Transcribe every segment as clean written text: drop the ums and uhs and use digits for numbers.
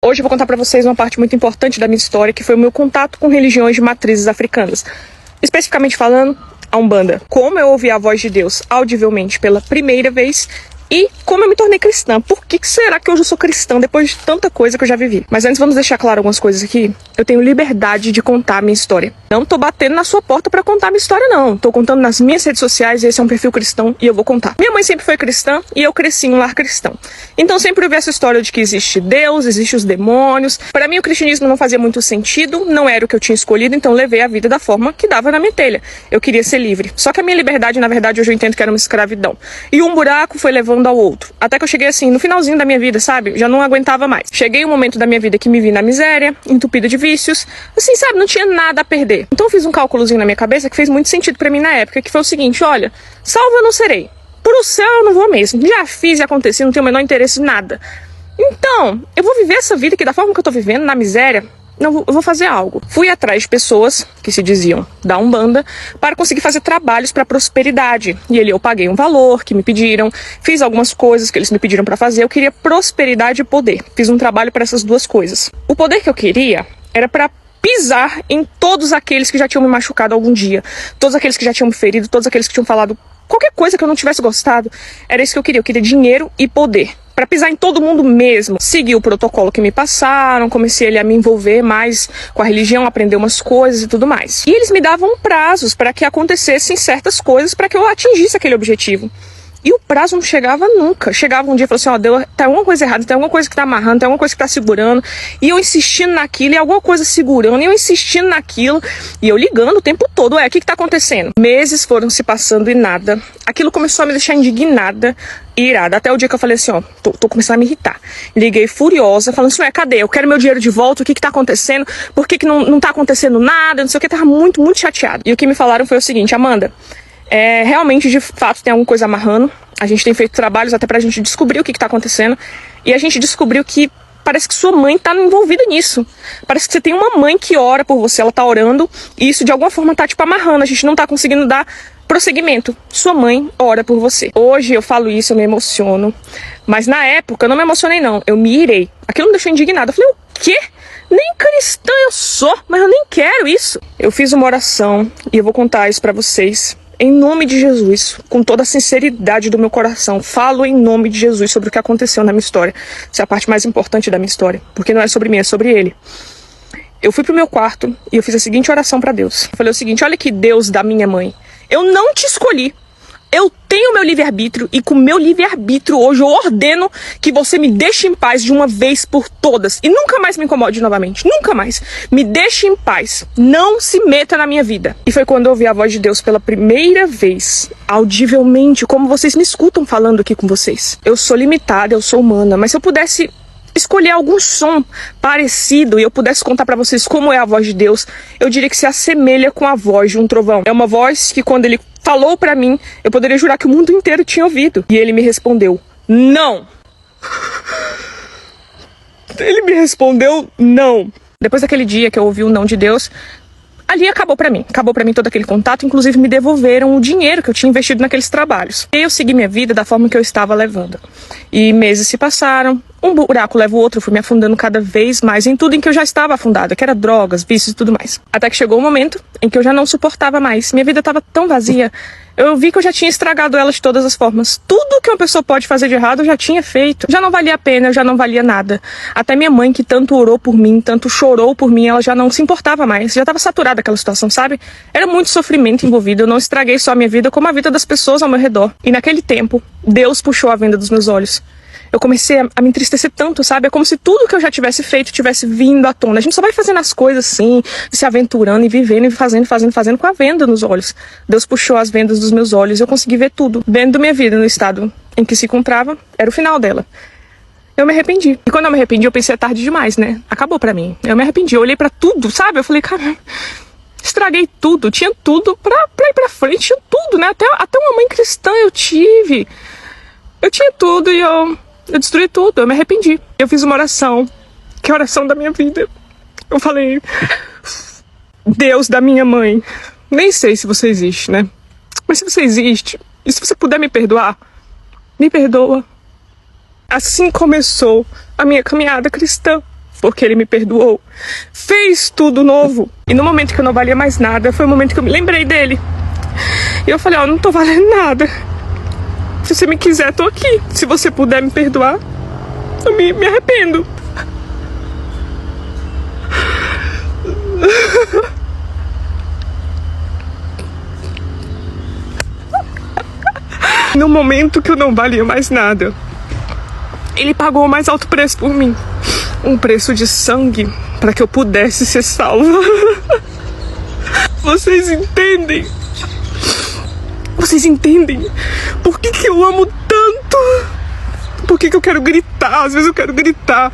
Hoje eu vou contar para vocês uma parte muito importante da minha história, que foi o meu contato com religiões de matrizes africanas. Especificamente falando, a Umbanda. Como eu ouvi a voz de Deus audivelmente pela primeira vez e como eu me tornei cristã. Por que será que hoje eu sou cristã depois de tanta coisa que eu já vivi? Mas antes vamos deixar claro algumas coisas aqui. Eu tenho liberdade de contar a minha história. Não tô batendo na sua porta pra contar a minha história, não. Tô contando nas minhas redes sociais, esse é um perfil cristão e eu vou contar. Minha mãe sempre foi cristã e eu cresci em um lar cristão. Então sempre ouvi essa história de que existe Deus, existe os demônios. Para mim o cristianismo não fazia muito sentido, não era o que eu tinha escolhido, então levei a vida da forma que dava na minha telha. Eu queria ser livre. Só que a minha liberdade, na verdade, hoje eu entendo que era uma escravidão. E um buraco foi levando ao outro. Até que eu cheguei assim, no finalzinho da minha vida, sabe? Já não aguentava mais. Cheguei um momento da minha vida que me vi na miséria, entupida de vícios. Assim, sabe? Não tinha nada a perder. Então eu fiz um cálculozinho na minha cabeça que fez muito sentido pra mim na época, que foi o seguinte, olha, salvo eu não serei. Pro céu eu não vou mesmo. Já fiz e aconteci, não tenho o menor interesse em nada. Então, eu vou viver essa vida que da forma que eu tô vivendo, na miséria, não, eu vou fazer algo. Fui atrás de pessoas que se diziam da Umbanda para conseguir fazer trabalhos para prosperidade. E ali eu paguei um valor que me pediram, fiz algumas coisas que eles me pediram para fazer. Eu queria prosperidade e poder. Fiz um trabalho para essas duas coisas. O poder que eu queria era para pisar em todos aqueles que já tinham me machucado algum dia, todos aqueles que já tinham me ferido, todos aqueles que tinham falado qualquer coisa que eu não tivesse gostado. Era isso que eu queria. Eu queria dinheiro e poder. Para pisar em todo mundo mesmo. Segui o protocolo que me passaram, comecei a me envolver mais com a religião, aprender umas coisas e tudo mais. E eles me davam prazos para que acontecessem certas coisas para que eu atingisse aquele objetivo. E o prazo não chegava nunca. Chegava um dia e falava assim, ó, deu, tá alguma coisa errada, tem alguma coisa que tá amarrando, tem alguma coisa que tá segurando. E eu insistindo naquilo, e alguma coisa segurando, e eu insistindo naquilo. E eu ligando o tempo todo, o que tá acontecendo? Meses foram se passando e nada. Aquilo começou a me deixar indignada e irada. Até o dia que eu falei assim, ó, tô começando a me irritar. Liguei furiosa, falando assim, cadê? Eu quero meu dinheiro de volta, o que tá acontecendo? Por que não tá acontecendo nada? Não sei o que, tava muito, muito chateada. E o que me falaram foi o seguinte, Amanda, realmente, de fato, tem alguma coisa amarrando. A gente tem feito trabalhos até pra gente descobrir o que tá acontecendo. E a gente descobriu que parece que sua mãe tá envolvida nisso. Parece que você tem uma mãe que ora por você, ela tá orando, e isso de alguma forma tá, tipo, amarrando. A gente não tá conseguindo dar prosseguimento. Sua mãe ora por você. Hoje eu falo isso, eu me emociono. Mas na época eu não me emocionei, não. Eu me irei. Aquilo me deixou indignada. Eu falei, o quê? Nem cristã eu sou, mas eu nem quero isso. Eu fiz uma oração, e eu vou contar isso pra vocês. Em nome de Jesus, com toda a sinceridade do meu coração, falo em nome de Jesus sobre o que aconteceu na minha história. Essa é a parte mais importante da minha história, porque não é sobre mim, é sobre ele. Eu fui pro meu quarto e eu fiz a seguinte oração pra Deus. Eu falei o seguinte, olha que Deus da minha mãe, eu não te escolhi. Eu tenho meu livre-arbítrio e com meu livre-arbítrio hoje eu ordeno que você me deixe em paz de uma vez por todas. E nunca mais me incomode novamente. Nunca mais. Me deixe em paz. Não se meta na minha vida. E foi quando eu ouvi a voz de Deus pela primeira vez, audivelmente, como vocês me escutam falando aqui com vocês. Eu sou limitada, eu sou humana, mas se eu pudesse escolher algum som parecido e eu pudesse contar pra vocês como é a voz de Deus, eu diria que se assemelha com a voz de um trovão. É uma voz que quando ele falou pra mim, eu poderia jurar que o mundo inteiro tinha ouvido. E ele me respondeu, não. Ele me respondeu, não. Depois daquele dia que eu ouvi o não de Deus, ali acabou pra mim todo aquele contato, inclusive me devolveram o dinheiro que eu tinha investido naqueles trabalhos. E eu segui minha vida da forma que eu estava levando. E meses se passaram, um buraco leva o outro, eu fui me afundando cada vez mais em tudo em que eu já estava afundada, que era drogas, vícios e tudo mais. Até que chegou um momento em que eu já não suportava mais, minha vida estava tão vazia, eu vi que eu já tinha estragado ela de todas as formas. Tudo que uma pessoa pode fazer de errado eu já tinha feito. Já não valia a pena, eu já não valia nada. Até minha mãe, que tanto orou por mim, tanto chorou por mim, ela já não se importava mais. Já estava saturada daquela situação, sabe? Era muito sofrimento envolvido. Eu não estraguei só a minha vida, como a vida das pessoas ao meu redor. E naquele tempo, Deus puxou a venda dos meus olhos. Eu comecei a me entristecer tanto, sabe? É como se tudo que eu já tivesse feito tivesse vindo à tona. A gente só vai fazendo as coisas assim, se aventurando e vivendo e fazendo com a venda nos olhos. Deus puxou as vendas dos meus olhos e eu consegui ver tudo. Vendo minha vida no estado em que se encontrava, era o final dela. Eu me arrependi. E quando eu me arrependi, eu pensei, é tarde demais, né? Acabou pra mim. Eu me arrependi. Eu olhei pra tudo, sabe? Eu falei, cara, estraguei tudo. Tinha tudo pra ir pra frente. Tinha tudo, né? Até uma mãe cristã eu tive. Eu tinha tudo e eu destruí tudo, eu me arrependi. Eu fiz uma oração, que é a oração da minha vida. Eu falei, Deus da minha mãe, nem sei se você existe, né? Mas se você existe, e se você puder me perdoar, me perdoa. Assim começou a minha caminhada cristã. porque ele me perdoou, fez tudo novo. E no momento que eu não valia mais nada, foi o momento que eu me lembrei dele. E eu falei, ó, não tô valendo nada. Se você me quiser, tô aqui. Se você puder me perdoar, eu me arrependo. No momento que eu não valia mais nada, ele pagou o mais alto preço por mim. Um preço de sangue para que eu pudesse ser salva. Vocês entendem? Vocês entendem? Por que eu amo tanto? Por que eu quero gritar? Às vezes eu quero gritar.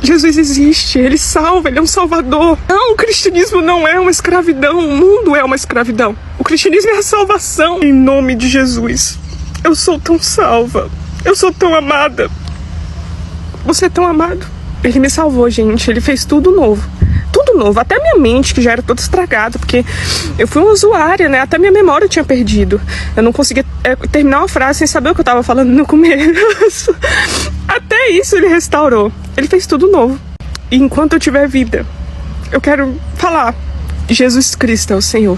Jesus existe, ele salva, ele é um salvador. Não, o cristianismo não é uma escravidão, o mundo é uma escravidão. O cristianismo é a salvação. Em nome de Jesus, eu sou tão salva, eu sou tão amada. Você é tão amado. Ele me salvou, gente, ele fez tudo novo. Tudo novo, até minha mente, que já era toda estragada, porque eu fui uma usuária, né? Até minha memória eu tinha perdido. Eu não conseguia terminar uma frase sem saber o que eu tava falando no começo. Até isso ele restaurou. Ele fez tudo novo. E enquanto eu tiver vida, eu quero falar: Jesus Cristo é o Senhor.